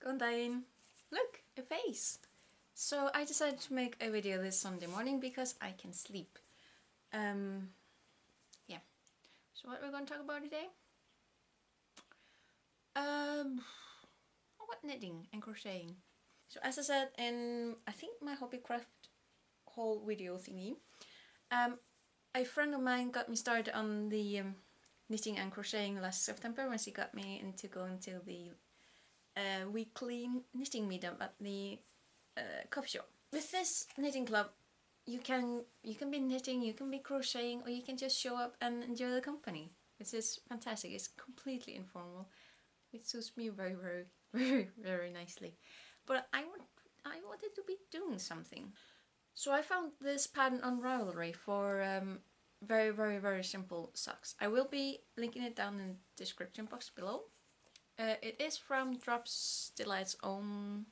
Gondain! Look, a face! So I decided to make a video this Sunday morning because I can sleep. Yeah. So what we're going to talk about today? About knitting and crocheting. So as I said in, I think my hobbycraft haul video thingy, a friend of mine got me started on the knitting and crocheting last September when she got me into going to the weekly knitting meetup at the coffee shop. With this knitting club, you can be knitting, you can be crocheting, or you can just show up and enjoy the company. Which is fantastic. It's completely informal. It suits me very, very, very, very nicely. But I wanted to be doing something. So I found this pattern on Ravelry for very, very, very simple socks. I will be linking it down in the description box below. It is from Drops Delight's own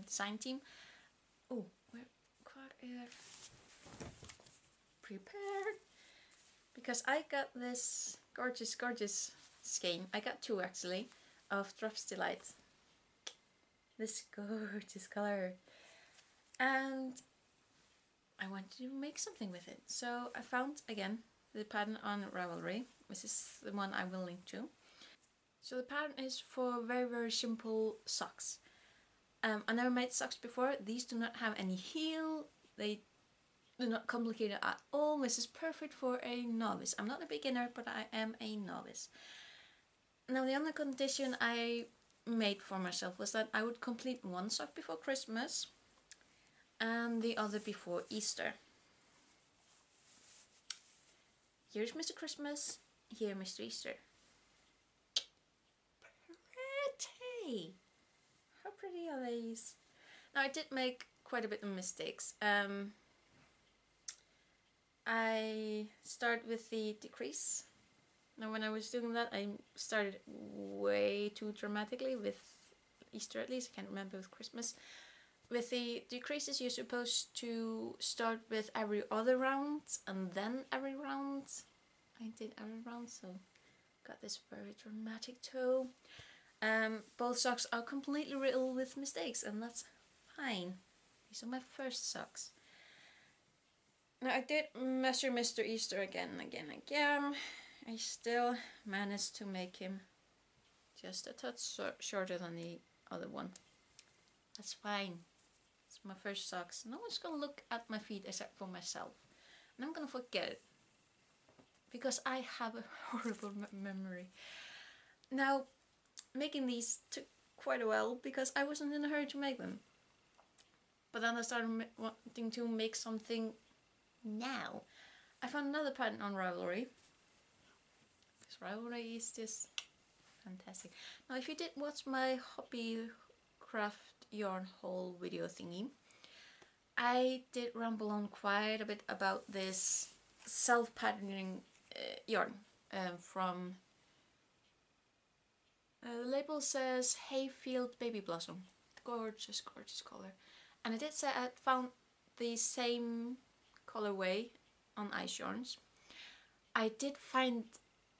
design team. Oh, we're quite prepared because I got this gorgeous, gorgeous skein. I got two actually of Drops Delight. This gorgeous color, and I wanted to make something with it. So I found again the pattern on Ravelry. This is the one I will link to. So the pattern is for very, very simple socks. I never made socks before. These do not have any heel. They do not complicate it at all. This is perfect for a novice. I'm not a beginner, but I am a novice. Now the only condition I made for myself was that I would complete one sock before Christmas and the other before Easter. Here's Mr. Christmas, here Mr. Easter. Pretty! How pretty are these? Now I did make quite a bit of mistakes. I start with the decrease. Now when I was doing that I started way too dramatically with Easter, at least. I can't remember with Christmas. With the decreases you're supposed to start with every other round and then every round. I did every round, so got this very dramatic toe. Both socks are completely riddled with mistakes, and that's fine. These are my first socks. Now I did measure Mr. Easter again and again and again. I still managed to make him just a touch shorter than the other one. That's fine. It's my first socks. No one's gonna look at my feet except for myself. And I'm gonna forget it. Because I have a horrible memory. Now, making these took quite a while because I wasn't in a hurry to make them. But then I started wanting to make something now. I found another pattern on Ravelry. This Ravelry is just fantastic. Now if you did watch my hobby craft yarn haul video thingy, I did ramble on quite a bit about this self-patterning yarn from the label says Hayfield Baby Blossom. Gorgeous, gorgeous color. And I did say I found the same colorway on Ice Yarns. I did find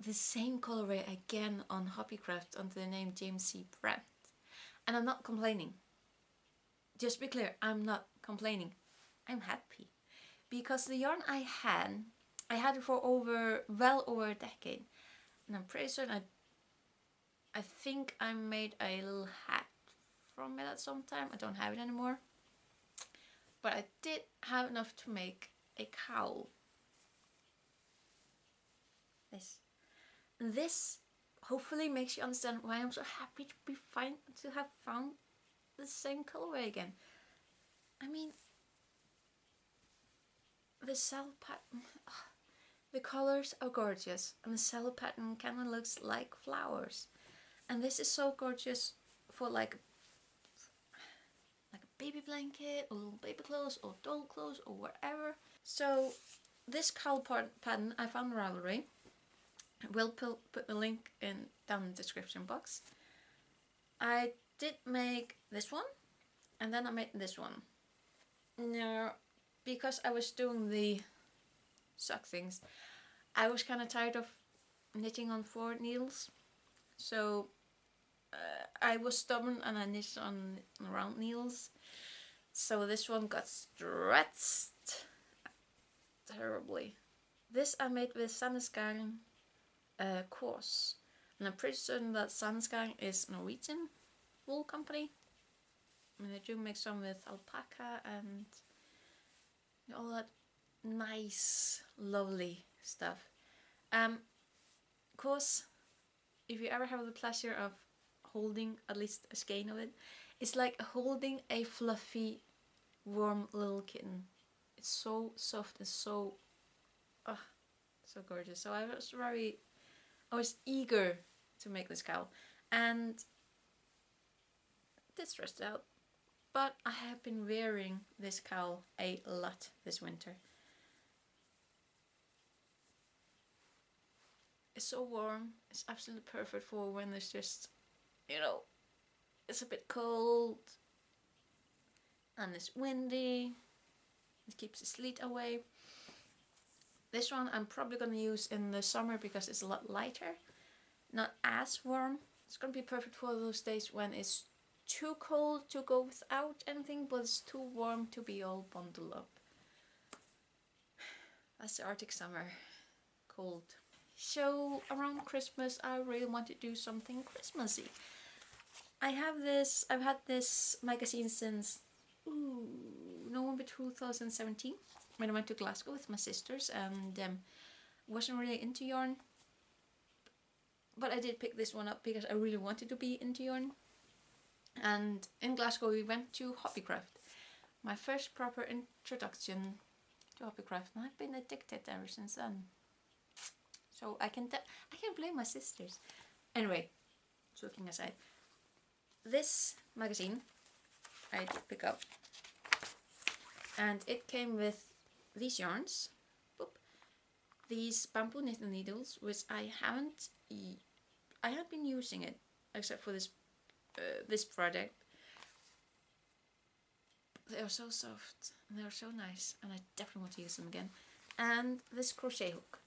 the same colorway again on Hobbycraft under the name James C. Brent. And I'm not complaining. Just to be clear, I'm not complaining. I'm happy. Because the yarn I had it for well over a decade. And I'm pretty certain I think I made a little hat from it at some time. I don't have it anymore. But I did have enough to make a cowl. This hopefully makes you understand why I'm so happy to have found the same colorway again. I mean, the cell pattern, the colors are gorgeous, and the cell pattern kind of looks like flowers. And this is so gorgeous for like a baby blanket, or little baby clothes, or doll clothes, or whatever. So this cowl pattern I found on Ravelry. I will put the link down in the description box. I did make this one, and then I made this one. Now, because I was doing the sock things, I was kind of tired of knitting on 4 needles. So I was stubborn and I knitted on round needles, so this one got stretched terribly. This I made with Sandnesgarn course, and I'm pretty certain that Sandnesgarn is a Norwegian wool company. I mean, they do make some with alpaca and all that nice, lovely stuff. Of course, if you ever have the pleasure of holding at least a skein of it, it's like holding a fluffy, warm little kitten. It's so soft and so, so gorgeous. So I was eager to make this cowl, and it stressed out. But I have been wearing this cowl a lot this winter. It's so warm. It's absolutely perfect for when there's just, it's a bit cold and it's windy. It keeps the sleet away. This one I'm probably going to use in the summer because it's a lot lighter, not as warm. It's going to be perfect for those days when it's too cold to go without anything, but it's too warm to be all bundled up. That's the Arctic summer. Cold. So around Christmas I really want to do something Christmassy. I've had this magazine since November 2017, when I went to Glasgow with my sisters, and wasn't really into yarn, but I did pick this one up because I really wanted to be into yarn. And in Glasgow we went to Hobbycraft, my first proper introduction to Hobbycraft, and I've been addicted ever since then. So I can't blame my sisters. Anyway, joking aside, this magazine I did pick up, and it came with these yarns, these bamboo knitting needles, which I haven't been using it except for this project. They are so soft and they are so nice, and I definitely want to use them again. And this crochet hook.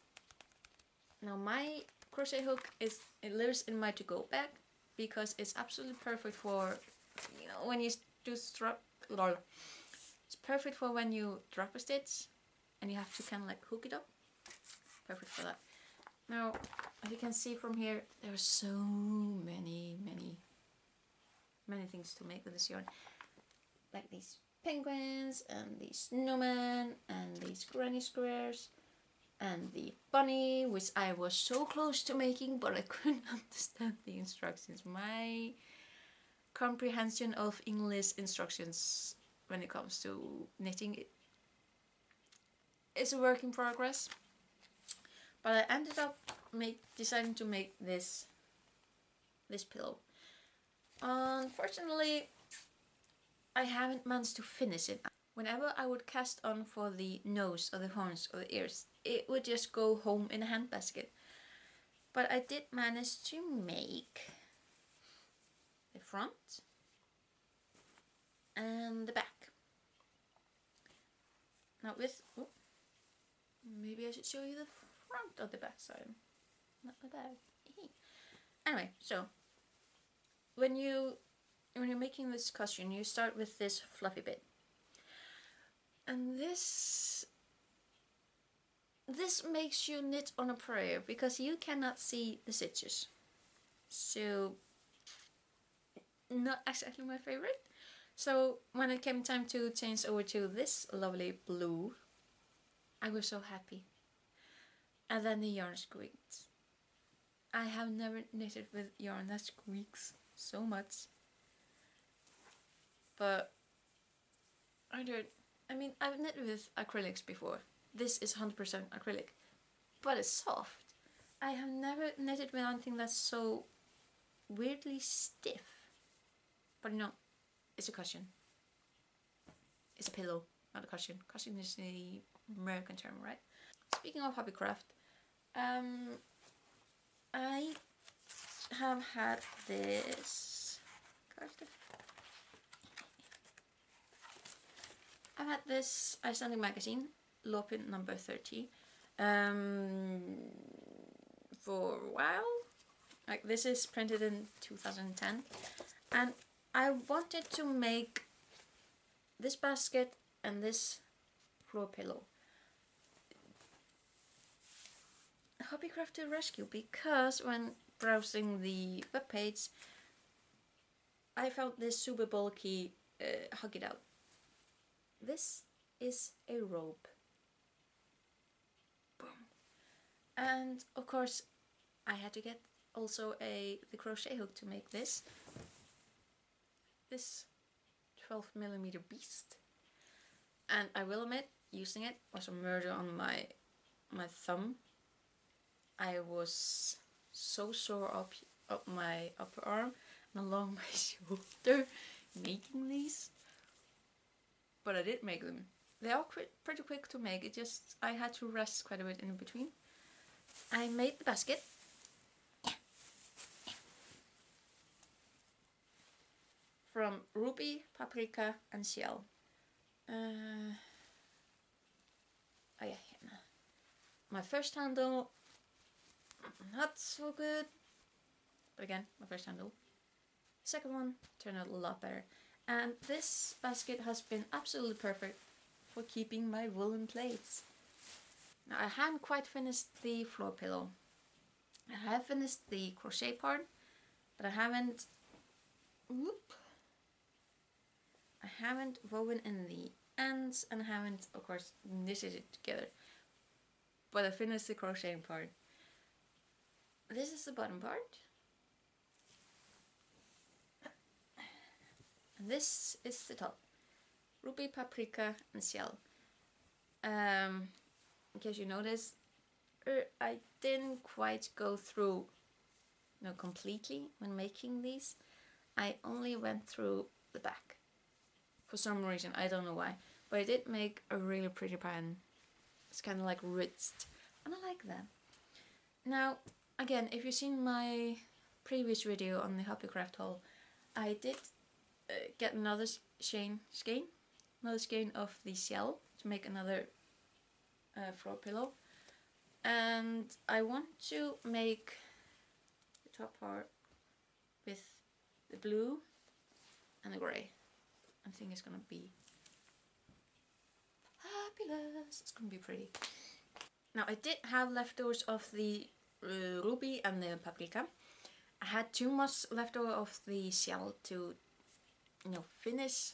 Now my crochet hook lives in my to-go bag because it's absolutely perfect for, when you do it's perfect for when you drop a stitch and you have to kind of like hook it up. Perfect for that. Now, as you can see from here, there are so many things to make with this yarn. Like these penguins and these snowmen and these granny squares and the bunny, which I was so close to making, but I couldn't understand the instructions. My comprehension of English instructions when it comes to knitting is a work in progress. But I ended up deciding to make this pillow. Unfortunately, I haven't managed to finish it. Whenever I would cast on for the nose or the horns or the ears, it would just go home in a handbasket. But I did manage to make the front and the back. Now maybe I should show you the front of the back side, not the back. Anyway, so when you're making this costume, you start with this fluffy bit, and this makes you knit on a prayer because you cannot see the stitches. So not exactly my favorite. So when it came time to change over to this lovely blue, I was so happy. And then the yarn squeaked. I have never knitted with yarn that squeaks so much. But I've knitted with acrylics before. This is 100% acrylic, but it's soft. I have never knitted with anything that's so weirdly stiff. But it's a cushion. It's a pillow, not a cushion. Cushion is the American term, right? Speaking of Hobbycraft, I have had this I've had this Icelandic magazine, Lopin number 30, for a while. Like this is printed in 2010, and I wanted to make this basket and this floor pillow Hobbycraft to rescue, because when browsing the webpage I found this super bulky Hug It Out. This is a rope. Boom. And of course I had to get also the crochet hook to make this 12mm beast. And I will admit, using it was a murder on my thumb. I was so sore up my upper arm and along my shoulder making these. But I did make them. They are pretty quick to make, it just I had to rest quite a bit in between. I made the basket. From ruby, paprika and shell. Oh yeah, here. My first handle, not so good. But again, my first handle. Second one turned out a lot better. And this basket has been absolutely perfect for keeping my woolen plates. Now I haven't quite finished the floor pillow. I have finished the crochet part, but I haven't woven in the ends and I haven't, of course, knitted it together. But I finished the crocheting part. This is the bottom part. And this is the top. Ruby, paprika and shell. In case you noticed, I didn't quite go through completely when making these. I only went through the back. For some reason, I don't know why. But I did make a really pretty pattern. It's kind of like ritzed. And I like that. Now, again, if you've seen my previous video on the Hobbycraft haul, I did get another skein of the shell to make another floor pillow. And I want to make the top part with the blue and the grey. I think it's gonna be fabulous. It's gonna be pretty. Now I did have leftovers of the ruby and the paprika. I had too much leftover of the shell to finish.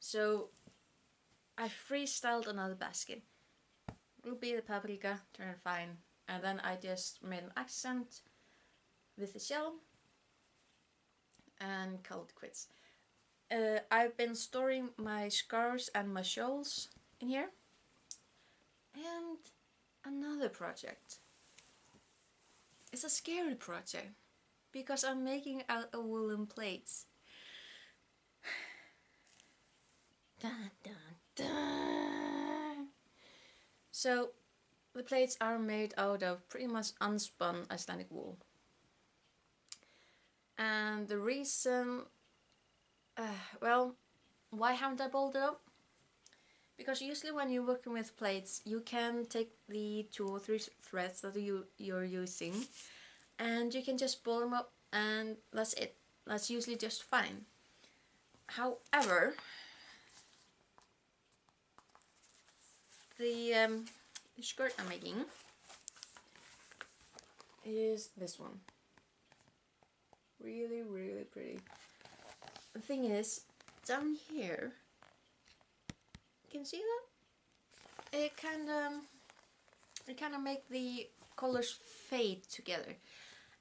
So I freestyled another basket. Ruby, the paprika turned fine, and then I just made an accent with the shell and called it quits. I've been storing my scarves and my shawls in here. And another project. It's a scary project because I'm making out of woolen plates. Dun, dun, dun. So the plates are made out of pretty much unspun Icelandic wool. And the reason, well, why haven't I bolted up? Because usually when you're working with plates, you can take the 2 or 3 threads that you're using and you can just pull them up and that's it. That's usually just fine. However, the skirt I'm making is this one. Really, really pretty. The thing is, down here, can you see that? It kind of make the colors fade together.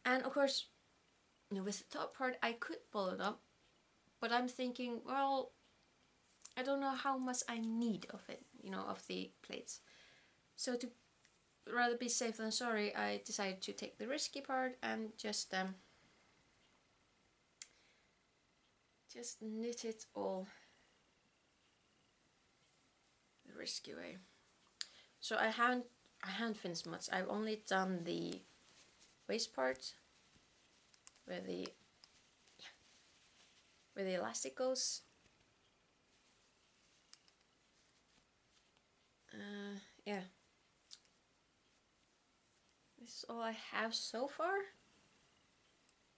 And of course, with the top part I could pull it up, but I'm thinking, well, I don't know how much I need of it, of the plates. So to rather be safe than sorry, I decided to take the risky part and just knit it all the risky way. So I haven't finished much. I've only done the waist part where the elastic goes. Yeah. this is all I have so far.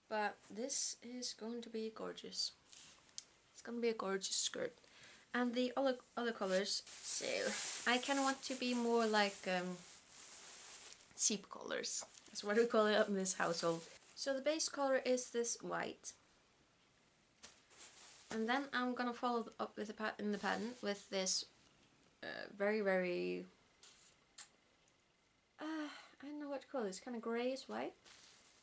But this is going to be gorgeous. It's going to be a gorgeous skirt. And the other colors, so I kind of want to be more like seep colors. That's what we call it in this household. So the base color is this white. And then I'm gonna follow up with in the pattern with this very I don't know what to call it. It's kind of grayish white,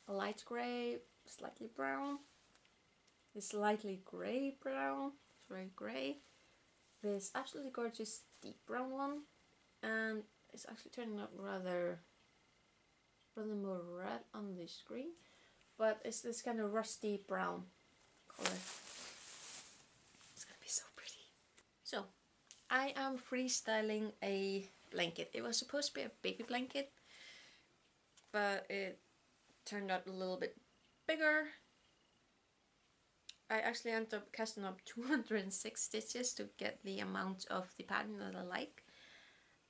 a light gray, slightly brown, this slightly grey brown, it's very grey, this absolutely gorgeous deep brown one, and it's actually turning out rather more red on the screen, but it's this kind of rusty brown color. It's gonna be so pretty. So I am freestyling a blanket. It was supposed to be a baby blanket, but it turned out a little bit bigger. I actually ended up casting up 206 stitches to get the amount of the pattern that I like.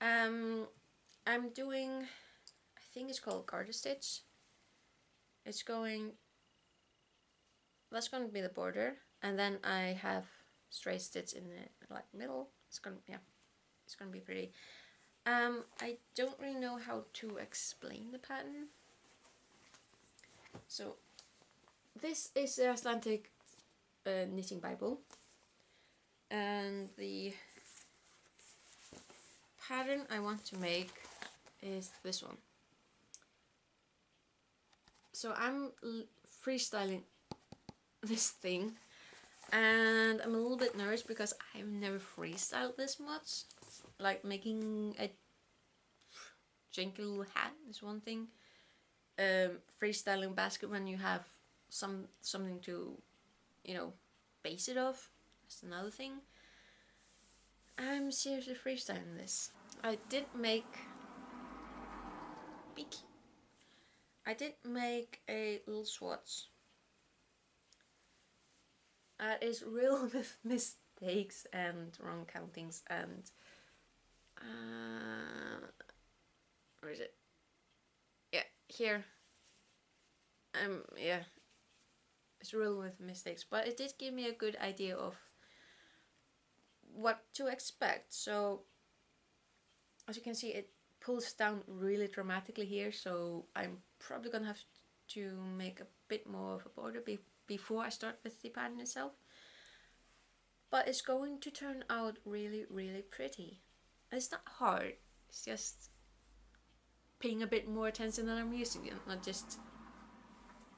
I'm doing, I think it's called garter stitch. It's going, that's going to be the border, and then I have straight stitch in the like middle. It's gonna, yeah, it's gonna be pretty. I don't really know how to explain the pattern. So this is the Icelandic knitting Bible, and the pattern I want to make is this one. So I'm freestyling this thing, and I'm a little bit nervous because I've never freestyled this much. Like making a janky little hat is one thing. Freestyling basket when you have something to, you know, base it off, that's another thing. I'm seriously freestyling this. I did make a little swatch. It's real with mistakes and wrong countings and where is it? Yeah, here. Yeah, it's real with mistakes, but it did give me a good idea of what to expect. So as you can see, it pulls down really dramatically here, so I'm probably gonna have to make a bit more of a border before I start with the pattern itself. But it's going to turn out really pretty. It's not hard, it's just paying a bit more attention than I'm used to, not just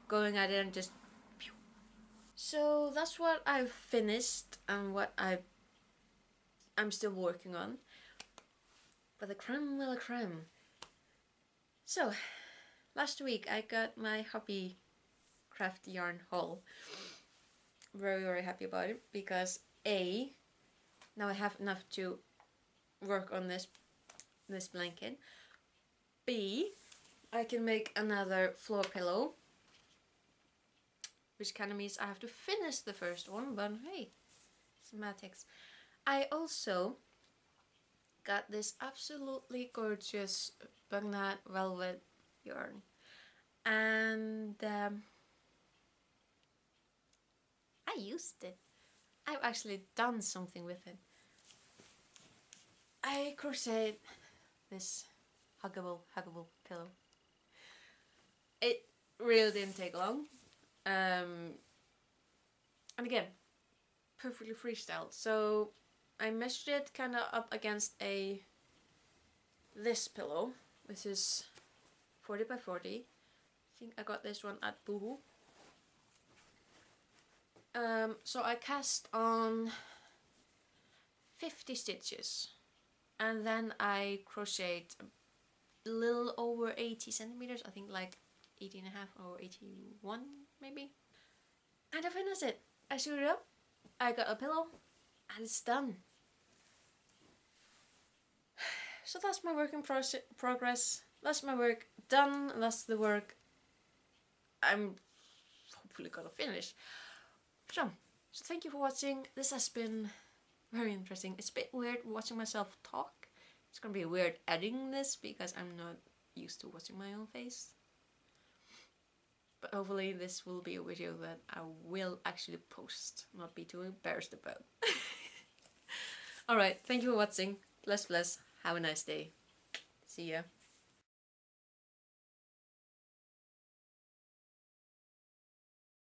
going at it and just pew. So that's what I've finished and what I'm still working on. But the creme de la creme. So last week I got my hobby craft yarn haul. Very happy about it because A, now I have enough to work on this blanket. B, I can make another floor pillow, which kind of means I have to finish the first one, but hey, it's mathematics. I also got this absolutely gorgeous Bagnat velvet yarn, and I used it. I've actually done something with it. I crocheted this huggable pillow. It really didn't take long. And again, perfectly freestyle. So I measured it kind of up against this pillow, which is 40 by 40. I think I got this one at Boohoo. So I cast on 50 stitches, and then I crocheted a little over 80 centimeters, I think like 80 and a half or 81 maybe. And I finished it. I sewed it up, I got a pillow, and it's done. So that's my work in progress. That's my work done. That's the work I'm hopefully gonna finish. So thank you for watching. This has been very interesting. It's a bit weird watching myself talk. It's gonna be weird editing this because I'm not used to watching my own face. But hopefully this will be a video that I will actually post, not be too embarrassed about. Alright, thank you for watching. Bless, bless. Have a nice day. See ya.